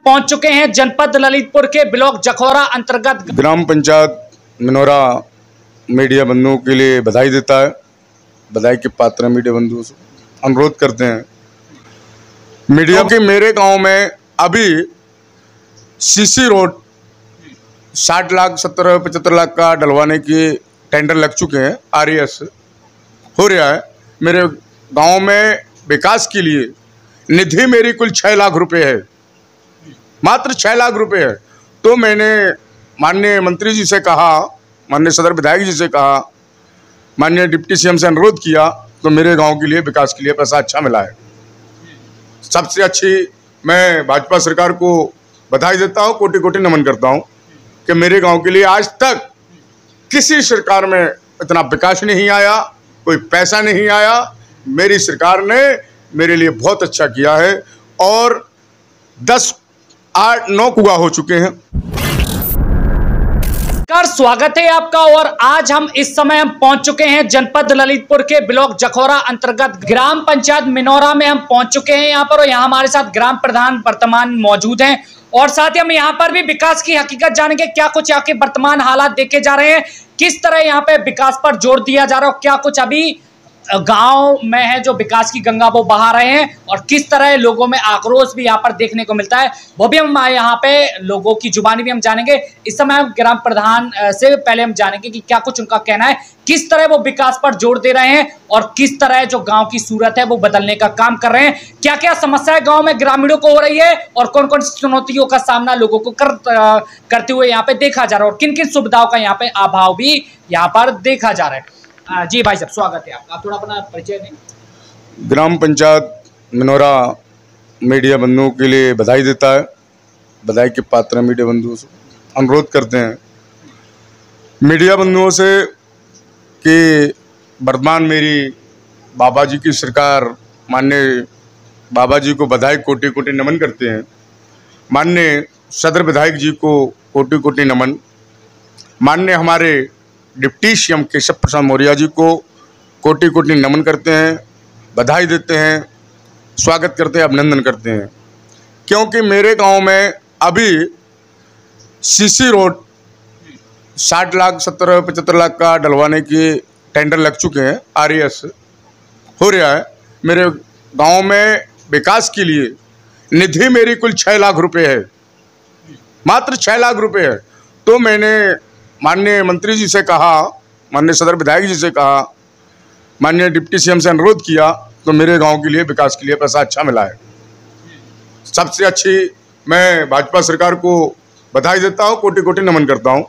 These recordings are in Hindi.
पहुंच चुके हैं जनपद ललितपुर के ब्लॉक जखौरा अंतर्गत ग्राम पंचायत मिनोरा मीडिया बंधुओं के लिए बधाई देता है। बधाई के पात्र मीडिया बंधुओं से अनुरोध करते हैं मीडिया के मेरे गांव में अभी सीसी रोड 60 लाख 70-75 लाख का डलवाने के टेंडर लग चुके हैं। RES हो रहा है। मेरे गांव में विकास के लिए निधि मेरी कुल 6 लाख रुपए है, मात्र 6 लाख रुपए है। तो मैंने माननीय मंत्री जी से कहा, माननीय सदर विधायक जी से कहा, माननीय डिप्टी CM से अनुरोध किया, तो मेरे गांव के लिए विकास के लिए पैसा अच्छा मिला है। सबसे अच्छी मैं भाजपा सरकार को बधाई देता हूं, कोटि कोटि नमन करता हूं कि मेरे गांव के लिए आज तक किसी सरकार में इतना विकास नहीं आया, कोई पैसा नहीं आया। मेरी सरकार ने मेरे लिए बहुत अच्छा किया है और 10, 8, 9 कुआं हो चुके हैं। स्वागत है आपका। और आज हम इस समय पहुंच चुके हैं जनपद ललितपुर के ब्लॉक जखौरा अंतर्गत ग्राम पंचायत मिनोरा में हम पहुंच चुके हैं यहाँ पर। और यहाँ हमारे साथ ग्राम प्रधान वर्तमान मौजूद हैं और साथ ही हम यहाँ पर भी विकास की हकीकत जानेंगे, क्या कुछ यहाँ के वर्तमान हालात देखे जा रहे हैं, किस तरह यहाँ पे विकास पर जोर दिया जा रहा है, क्या कुछ अभी गांव में है जो विकास की गंगा वो बहा रहे हैं और किस तरह लोगों में आक्रोश भी यहाँ पर देखने को मिलता है, वो भी हम यहाँ पे लोगों की जुबानी भी हम जानेंगे। इस समय हम ग्राम प्रधान से पहले हम जानेंगे कि क्या कुछ उनका कहना है, किस तरह वो विकास पर जोर दे रहे हैं और किस तरह जो गांव की सूरत है वो बदलने का काम कर रहे हैं, क्या क्या समस्याएं गांव में ग्रामीणों को हो रही है और कौन कौन सी चुनौतियों का सामना लोगों को करते हुए यहाँ पे देखा जा रहा है और किन किन सुविधाओं का यहाँ पे अभाव भी यहाँ पर देखा जा रहा है। जी भाई साहब, स्वागत है आपका। आप थोड़ा अपना परिचय दें। ग्राम पंचायत मिनोरा मीडिया बंधुओं के लिए बधाई देता है। बधाई के पात्र मीडिया बंधुओं से अनुरोध करते हैं मीडिया बंधुओं से कि वर्तमान मेरी बाबा जी की सरकार, माननीय बाबा जी को बधाई कोटि कोटि नमन करते हैं। माननीय सदर विधायक जी को कोटि कोटि नमन। माननीय हमारे डिप्टी CM केशव प्रसाद मौर्य जी को कोटि कोटि नमन करते हैं, बधाई देते हैं, स्वागत करते हैं, अभिनंदन करते हैं। क्योंकि मेरे गांव में अभी सीसी रोड 60 लाख 70-75 लाख का डलवाने के टेंडर लग चुके हैं। RES हो रहा है। मेरे गांव में विकास के लिए निधि मेरी कुल 6 लाख रुपए है, मात्र 6 लाख रुपए है। तो मैंने माननीय मंत्री जी से कहा, माननीय सदर विधायक जी से कहा, माननीय डिप्टी CM से अनुरोध किया, तो मेरे गांव के लिए विकास के लिए पैसा अच्छा मिला है। सबसे अच्छी मैं भाजपा सरकार को बधाई देता हूं, कोटि कोटि नमन करता हूं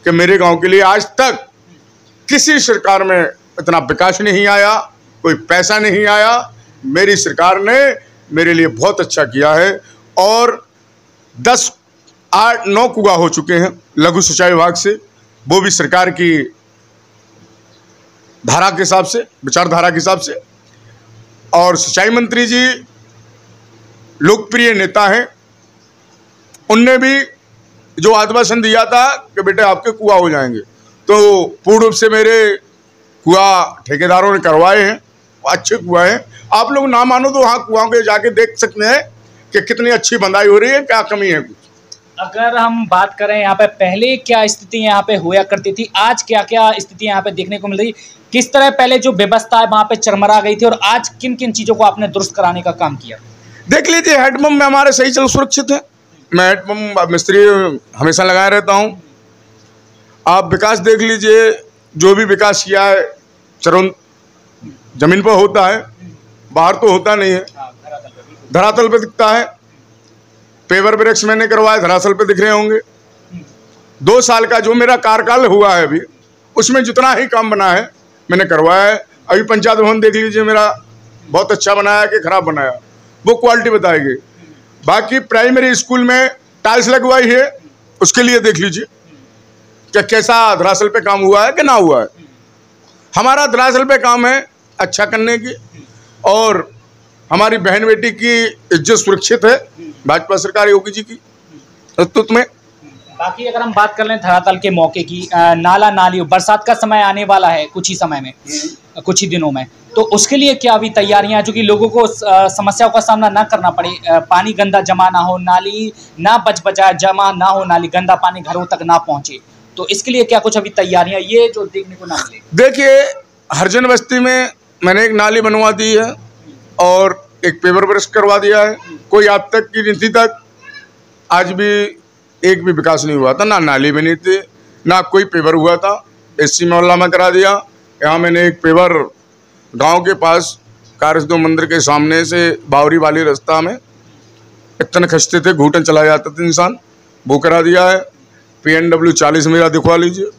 कि मेरे गांव के लिए आज तक किसी सरकार में इतना विकास नहीं आया, कोई पैसा नहीं आया। मेरी सरकार ने मेरे लिए बहुत अच्छा किया है और 10, 8, 9 कुआं हो चुके हैं लघु सिंचाई विभाग से, वो भी सरकार की धारा के हिसाब से, विचारधारा के हिसाब से। और सिंचाई मंत्री जी लोकप्रिय नेता हैं, उनने भी जो आश्वासन दिया था कि बेटे आपके कुआं हो जाएंगे, तो पूर्ण रूप से मेरे कुआं ठेकेदारों ने करवाए हैं, अच्छे कुआं हैं। आप लोग ना मानो तो वहाँ कुआं के जाके देख सकते हैं कि कितनी अच्छी बंदाई हो रही है, क्या कमी है कुछ। अगर हम बात करें यहाँ पे पहले क्या स्थिति यहाँ पे हुआ करती थी, आज क्या क्या स्थिति यहाँ पे देखने को मिल रही, किस तरह पहले जो व्यवस्था है वहाँ पे चरमरा गई थी और आज किन किन चीज़ों को आपने दुरुस्त कराने का काम किया? देख लीजिए, हैंडपम्प में हमारे सही चल सुरक्षित है। मैं हैंडपम्प मिस्त्री हमेशा लगाए रहता हूँ। आप विकास देख लीजिए, जो भी विकास किया है चरण जमीन पर होता है, बाहर तो होता नहीं है, धरातल पे दिखता है। पेवर ब्रेक्स मैंने करवाए, धरातल पे दिख रहे होंगे। 2 साल का जो मेरा कार्यकाल हुआ है अभी, उसमें जितना ही काम बना है मैंने करवाया है। अभी पंचायत भवन देख लीजिए, मेरा बहुत अच्छा बनाया कि खराब बनाया, वो क्वालिटी बताएगी। बाकी प्राइमरी स्कूल में टाइल्स लगवाई है, उसके लिए देख लीजिए कि कैसा धरातल पे काम हुआ है कि ना हुआ है। हमारा धरातल पे काम है अच्छा करने की और हमारी बहन बेटी की इज्जत सुरक्षित है भाजपा सरकार योगी जी की नेतृत्व में। बाकी अगर हम बात कर लें धरातल के मौके की, नाला नालियों, बरसात का समय आने वाला है कुछ ही समय में, कुछ ही दिनों में, तो उसके लिए क्या अभी तैयारियां, जो कि लोगों को समस्याओं का सामना ना करना पड़े, पानी गंदा जमा ना हो, नाली ना बजाय जमा ना हो, नाली गंदा पानी घरों तक ना पहुंचे, तो इसके लिए क्या कुछ अभी तैयारियां ये जो देखने को ना मिले? देखिए, हरजन बस्ती में मैंने एक नाली बनवा दी है और एक पेवर ब्रश करवा दिया है। कोई आज तक की नीति तक आज भी एक भी विकास नहीं हुआ था, ना नाली बनी थी, ना कोई पेवर हुआ था। एससी मोहल्ला में करा दिया। यहाँ मैंने एक पेवर गांव के पास कारसदो मंदिर के सामने से बावरी वाली रास्ता में इतने खसते थे, घूटन चला जाता था इंसान, वो करा दिया है। PNW 40 मेरा दिखवा लीजिए,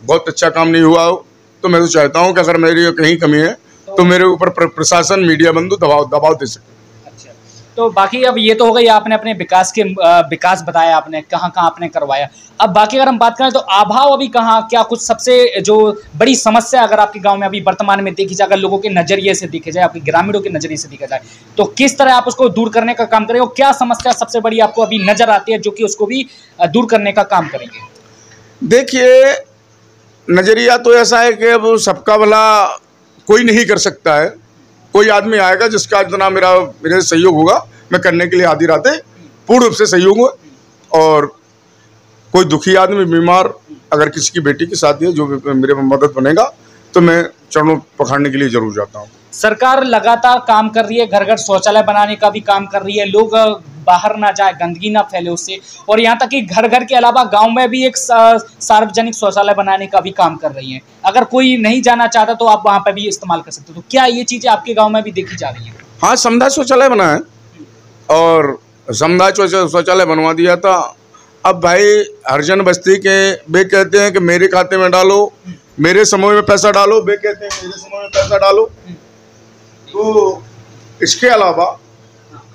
बहुत अच्छा काम नहीं हुआ हो। तो मैं तो चाहता हूँ कि अगर मेरी कहीं कमी है तो मेरे ऊपर प्रशासन, मीडिया बंधु दबाव दे सके। अच्छा, तो बाकी अब ये तो हो गई, आपने अपने विकास बताया, आपने कहाँ कहाँ आपने करवाया। अब बाकी अगर हम बात करें तो अभाव अभी कहाँ, क्या कुछ सबसे जो बड़ी समस्या अगर आपके गांव में अभी वर्तमान में देखी जाए, अगर लोगों के नजरिए से देखी जाए, आपके ग्रामीणों के नजरिए से देखा जाए, तो किस तरह आप उसको दूर करने का काम करेंगे और क्या समस्या सबसे बड़ी आपको अभी नजर आती है जो कि उसको भी दूर करने का काम करेंगे? देखिए, नजरिया तो ऐसा है कि अब सबका भला कोई नहीं कर सकता है। कोई आदमी आएगा जिसका इतना मेरे सहयोग होगा, मैं करने के लिए आधी रातें पूर्ण रूप से सहयोग हूँ। और कोई दुखी आदमी, बीमार, अगर किसी की बेटी की शादी है, जो मेरे मदद बनेगा तो मैं चरणों पखाड़ने के लिए जरूर जाता हूँ। सरकार लगातार काम कर रही है, घर घर शौचालय बनाने का भी काम कर रही है, लोग बाहर ना जाए, गंदगी ना फैले उससे, और यहाँ तक कि घर घर के अलावा गांव में भी एक सार्वजनिक शौचालय बनाने का भी काम कर रही है। अगर कोई नहीं जाना चाहता तो आप वहाँ पे भी इस्तेमाल कर सकते हो। तो क्या ये चीज़ें आपके गाँव में भी देखी जा रही है? हाँ, समुदाय शौचालय बना है और समुदाय शौचालय बनवा दिया था। अब भाई हरजन बस्ती के वे कहते हैं कि मेरे खाते में डालो, मेरे समूह में पैसा डालो, वे कहते हैं मेरे समूह में पैसा डालो। तो इसके अलावा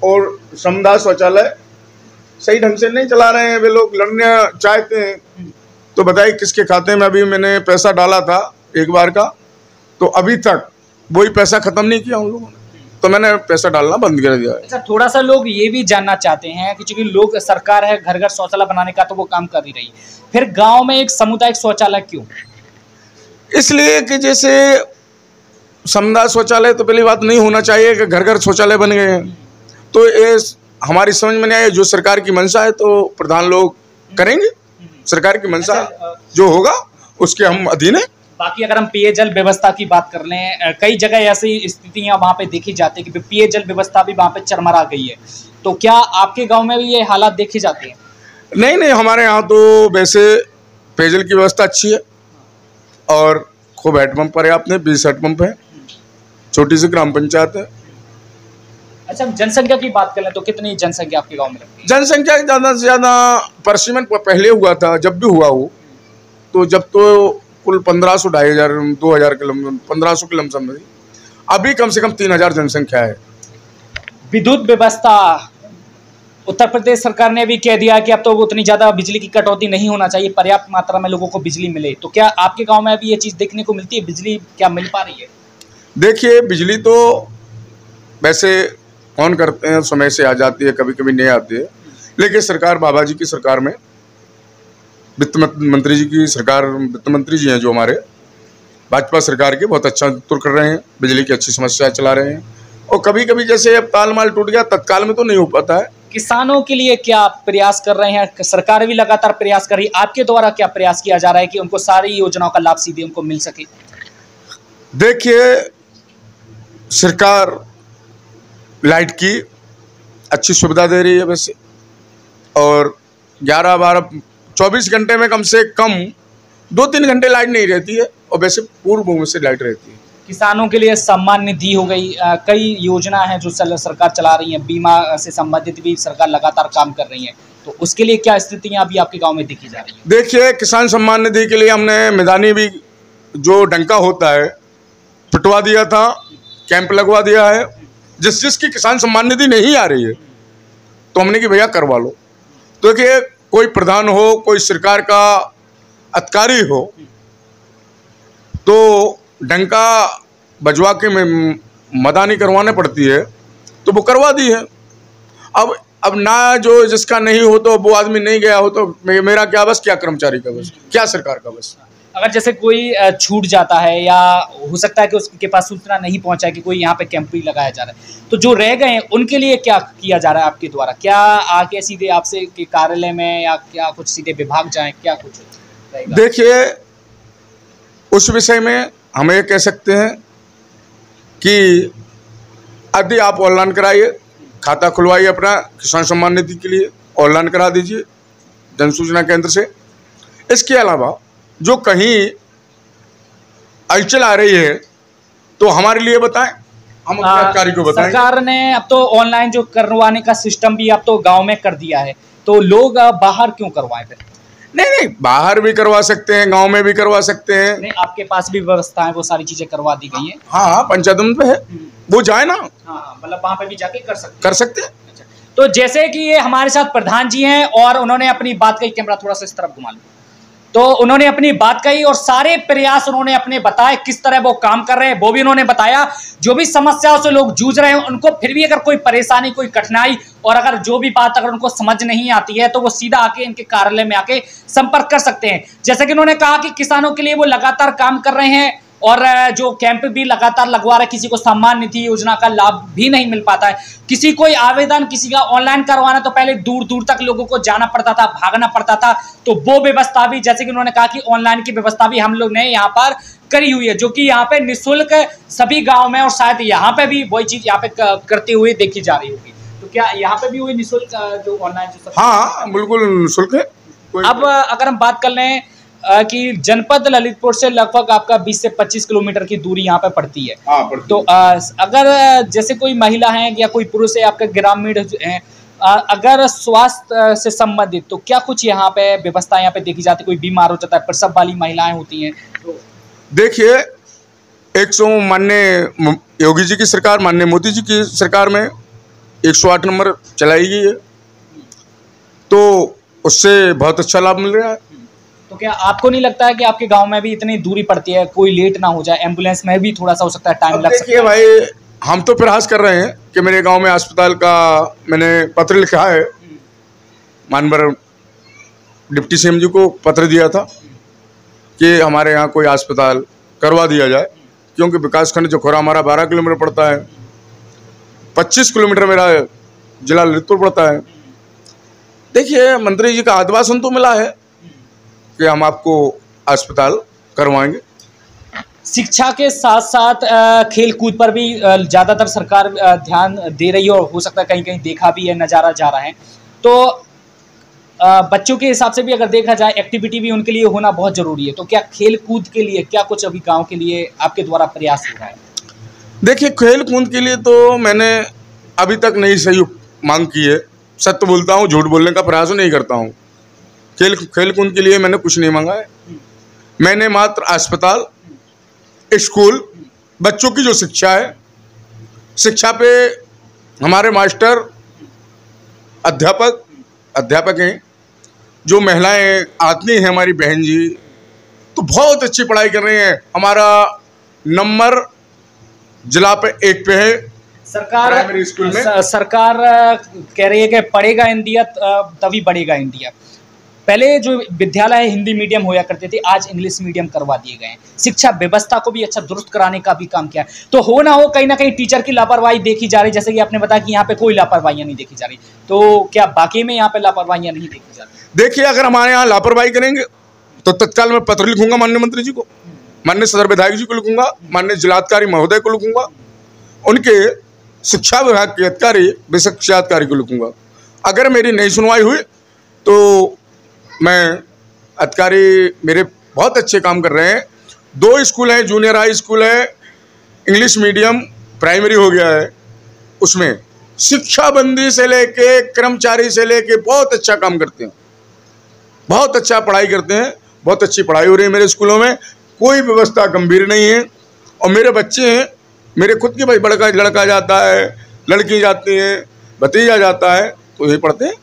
और समुदाय शौचालय सही ढंग से नहीं चला रहे हैं वे लोग, लड़ने चाहते हैं। तो बताइए किसके खाते में अभी मैंने पैसा डाला था एक बार का, तो अभी तक वही पैसा खत्म नहीं किया उन लोगों ने, तो मैंने पैसा डालना बंद कर दिया। अच्छा, थोड़ा सा लोग ये भी जानना चाहते हैं कि चूंकि लोग, सरकार है घर घर शौचालय बनाने का तो वो काम कर ही रही है, फिर गांव में एक सामुदायिक शौचालय क्यों? इसलिए कि जैसे समुदाय शौचालय तो पहली बात नहीं होना चाहिए कि घर घर शौचालय बन गए हैं, तो ये हमारी समझ में नहीं आया। जो सरकार की मंशा है तो प्रधान लोग करेंगे, सरकार की मंशा जो होगा उसके हम अधीन है। बाकी अगर हम पेयजल व्यवस्था की बात कर लें, कई जगह ऐसी स्थितियां वहां पे देखी जाती है कि पेयजल व्यवस्था भी वहां पे चरमरा गई है, तो क्या आपके गांव में भी ये हालात देखे जाते हैं? नहीं, हमारे यहाँ तो वैसे पेयजल की व्यवस्था अच्छी है और खूब हैंडपम्प पर्याप्त है, 20 हैंडपम्प है, छोटी सी ग्राम पंचायत है। अच्छा, जनसंख्या की बात करें तो कितनी जनसंख्या आपके गांव में लगती है? जनसंख्या ज़्यादा से ज़्यादा परसिमन पहले हुआ था, जब भी हुआ हो तो जब तो कुल 1500, 2500, 2000 किलोमीटर, 1500 किलोमीटर में, अभी कम से कम 3000 जनसंख्या है। विद्युत व्यवस्था, उत्तर प्रदेश सरकार ने भी कह दिया कि अब तो उतनी ज़्यादा बिजली की कटौती नहीं होना चाहिए, पर्याप्त मात्रा में लोगों को बिजली मिले, तो क्या आपके गांव में अभी ये चीज़ देखने को मिलती है? बिजली क्या मिल पा रही है? देखिए, बिजली तो वैसे ऑन करते हैं, समय से आ जाती है, कभी कभी नहीं आती है, लेकिन सरकार, बाबा जी की सरकार में, वित्त मंत्री जी की सरकार, वित्त मंत्री जी हैं जो हमारे भाजपा सरकार के, बहुत अच्छा तुर कर रहे हैं, बिजली की अच्छी समस्या चला रहे हैं। और कभी कभी जैसे अब ताल माल टूट गया, तत्काल में तो नहीं हो पाता है। किसानों के लिए क्या प्रयास कर रहे हैं? सरकार भी लगातार प्रयास कर रही है, आपके द्वारा क्या प्रयास किया जा रहा है कि उनको सारी योजनाओं का लाभ सीधे उनको मिल सके? देखिए, सरकार लाइट की अच्छी सुविधा दे रही है वैसे, और 24 घंटे में कम से कम 2-3 घंटे लाइट नहीं रहती है, और वैसे पूर्ण रूप से लाइट रहती है। किसानों के लिए सम्मान निधि हो गई, कई योजना है जो सरकार चला रही है, बीमा से संबंधित भी सरकार लगातार काम कर रही है, तो उसके लिए क्या स्थितियां अभी आपके गांव में देखी जा रही है? देखिए, किसान सम्मान निधि के लिए हमने मैदानी भी जो डंका होता है पिटवा दिया था, कैंप लगवा दिया है। जिसकी किसान सम्मान निधि नहीं आ रही है तो हमने कि भैया करवा लो। तो देखिए, कोई प्रधान हो, कोई सरकार का अधिकारी हो, तो डंका बजवा के मदानी करवाने पड़ती है, तो वो करवा दी है। अब ना जो जिसका नहीं हो तो वो आदमी नहीं गया हो तो मेरा क्या बस, क्या कर्मचारी का बस, क्या सरकार का बस। अगर जैसे कोई छूट जाता है या हो सकता है कि उसके पास सूचना नहीं पहुंचा कि कोई यहाँ पे कैंप भी लगाया जा रहा है, तो जो रह गए हैं उनके लिए क्या किया जा रहा है आपके द्वारा? क्या आके सीधे आपसे के कार्यालय में या क्या कुछ सीधे विभाग जाएं, क्या कुछ रहेगा? देखिए, उस विषय में हम ये कह सकते हैं कि यदि आप ऑनलाइन कराइए, खाता खुलवाइए अपना किसान सम्मान निधि के लिए, ऑनलाइन करा दीजिए जन सूचना केंद्र से। इसके अलावा जो कहीं हलचल आ रही है तो हमारे लिए बताएं, हम अपने अधिकारी को बताएं। सरकार ने अब तो ऑनलाइन जो करवाने का सिस्टम भी अब तो गांव में कर दिया है, तो लोग बाहर क्यों करवाएं फिर? नहीं, बाहर भी करवा सकते हैं, गांव में भी करवा सकते हैं। नहीं, आपके पास भी व्यवस्था है, वो सारी चीजें करवा दी गई हैं। हाँ, पंचायत में है, वो जाए ना। हाँ, मतलब वहां पे भी जाके कर सकते हैं। अच्छा। तो जैसे कि ये हमारे साथ प्रधान जी हैं और उन्होंने अपनी बात कही, कैमरा थोड़ा सा इस तरफ घुमा लो, तो उन्होंने अपनी बात कही और सारे प्रयास उन्होंने अपने बताए, किस तरह वो काम कर रहे हैं वो भी उन्होंने बताया। जो भी समस्याओं से लोग जूझ रहे हैं उनको फिर भी अगर कोई परेशानी, कोई कठिनाई और अगर जो भी बात अगर उनको समझ नहीं आती है तो वो सीधा आके इनके कार्यालय में आके संपर्क कर सकते हैं। जैसे कि उन्होंने कहा कि किसानों के लिए वो लगातार काम कर रहे हैं और जो कैंप भी लगातार लगवा रहे, किसी को सम्मान निधि योजना का लाभ भी नहीं मिल पाता है। किसी कोई आवेदन किसी का ऑनलाइन करवाना तो पहले दूर दूर तक लोगों को जाना पड़ता था, भागना पड़ता था, तो वो व्यवस्था भी, जैसे कि उन्होंने कहा कि ऑनलाइन की व्यवस्था भी हम लोग ने यहाँ पर करी हुई है, जो कि यहाँ पे निःशुल्क सभी गाँव में और शायद यहाँ पे भी वही चीज यहाँ पे करते हुए देखी जा रही होगी। तो क्या यहाँ पे भी वही निःशुल्क जो ऑनलाइन जो? हाँ, बिल्कुल निःशुल्क है। अब अगर हम बात कर लें कि जनपद ललितपुर से लगभग आपका 20 से 25 किलोमीटर की दूरी यहाँ पे पड़ती है। तो अगर जैसे कोई महिला है या कोई पुरुष है, आपके ग्रामीण हैं, अगर स्वास्थ्य से संबंधित तो क्या कुछ यहाँ पे व्यवस्था यहाँ पे देखी जाती है? कोई बीमार हो जाता है, प्रसव वाली महिलाएं होती हैं तो? देखिए, 100 माननीय योगी जी की सरकार, माननीय मोदी जी की सरकार में 108 नंबर चलाई गई है, तो उससे बहुत अच्छा लाभ मिल रहा है। तो क्या आपको नहीं लगता है कि आपके गांव में भी इतनी दूरी पड़ती है, कोई लेट ना हो जाए, एम्बुलेंस में भी थोड़ा सा हो सकता है टाइम लग सकता है? देखिए भाई, हम तो प्रयास कर रहे हैं कि मेरे गांव में अस्पताल का मैंने पत्र लिखा है, माननीय डिप्टी सीएम जी को पत्र दिया था कि हमारे यहाँ कोई अस्पताल करवा दिया जाए, क्योंकि विकासखंड जखौरा हमारा 12 किलोमीटर पड़ता है, 25 किलोमीटर मेरा जिला ललितपुर पड़ता है। देखिए, मंत्री जी का आश्वासन तो मिला है कि हम आपको अस्पताल करवाएंगे। शिक्षा के साथ साथ खेल कूद पर भी ज़्यादातर सरकार ध्यान दे रही है और हो सकता है कहीं कहीं देखा भी है, नज़ारा जा रहा है। तो बच्चों के हिसाब से भी अगर देखा जाए, एक्टिविटी भी उनके लिए होना बहुत ज़रूरी है। तो क्या खेल कूद के लिए क्या कुछ अभी गांव के लिए आपके द्वारा प्रयास हो रहा है? देखिए, खेल कूद के लिए तो मैंने अभी तक नहीं सही मांग की है। सत्य बोलता हूँ, झूठ बोलने का प्रयास नहीं करता हूँ। खेल कूद के लिए मैंने कुछ नहीं मांगा है। मैंने मात्र अस्पताल, स्कूल, बच्चों की जो शिक्षा है, शिक्षा पे हमारे मास्टर अध्यापक हैं, जो महिलाएं आती हैं, हमारी बहन जी तो बहुत अच्छी पढ़ाई कर रही हैं। हमारा नंबर जिला पे 1 पे है। सरकार प्राइमरी स्कूल में सरकार कह रही है कि पढ़ेगा इंडिया तभी बढ़ेगा इंडिया। पहले जो विद्यालय हिंदी मीडियम होया करते थे, आज इंग्लिश मीडियम करवा दिए गए हैं। शिक्षा व्यवस्था को भी अच्छा दुरुस्त कराने का भी काम किया है। तो हो ना हो, कहीं ना कहीं टीचर की लापरवाही देखी जा रही, जैसे कि आपने बताया कि यहाँ पे कोई लापरवाहियाँ नहीं देखी जा रही, तो क्या बाकी में यहाँ पे लापरवाहियाँ नहीं देखी जा रही? देखिए, अगर हमारे यहाँ लापरवाही करेंगे तो तत्काल मैं पत्र लिखूंगा माननीय मंत्री जी को, माननीय सदर विधायक जी को लिखूंगा, माननीय जिलाधिकारी महोदय को लिखूंगा, उनके शिक्षा विभाग के अधिकारी, शिक्षा अधिकारी को लिखूंगा। अगर मेरी नहीं सुनवाई हुई तो मैं अधिकारी मेरे बहुत अच्छे काम कर रहे हैं। 2 स्कूल हैं, जूनियर हाई स्कूल है, इंग्लिश मीडियम प्राइमरी हो गया है, उसमें शिक्षाबंदी से लेके कर्मचारी से लेके बहुत अच्छा काम करते हैं, बहुत अच्छा पढ़ाई करते हैं, बहुत अच्छी पढ़ाई हो रही है मेरे स्कूलों में। कोई व्यवस्था गंभीर नहीं है। और मेरे बच्चे हैं, मेरे खुद के भाई, बड़का लड़का जाता है, लड़की जाती है, भतीजा जाता है, तो यही पढ़ते हैं।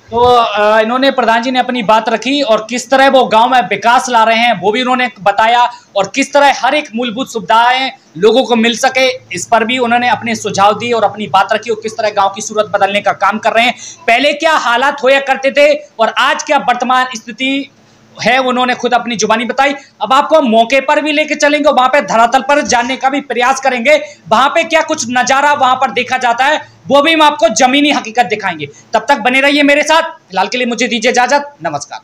तो इन्होंने, प्रधान जी ने अपनी बात रखी और किस तरह वो गांव में विकास ला रहे हैं वो भी उन्होंने बताया, और किस तरह हर एक मूलभूत सुविधाएं लोगों को मिल सके, इस पर भी उन्होंने अपने सुझाव दिए और अपनी बात रखी, और किस तरह गांव की सूरत बदलने का काम कर रहे हैं। पहले क्या हालात होया करते थे और आज क्या वर्तमान स्थिति है उन्होंने खुद अपनी जुबानी बताई। अब आपको मौके पर भी लेके चलेंगे, वहां पे धरातल पर जानने का भी प्रयास करेंगे, वहां पे क्या कुछ नजारा वहां पर देखा जाता है वो भी हम आपको जमीनी हकीकत दिखाएंगे। तब तक बने रहिए मेरे साथ। फिलहाल के लिए मुझे दीजिए इजाजत, नमस्कार।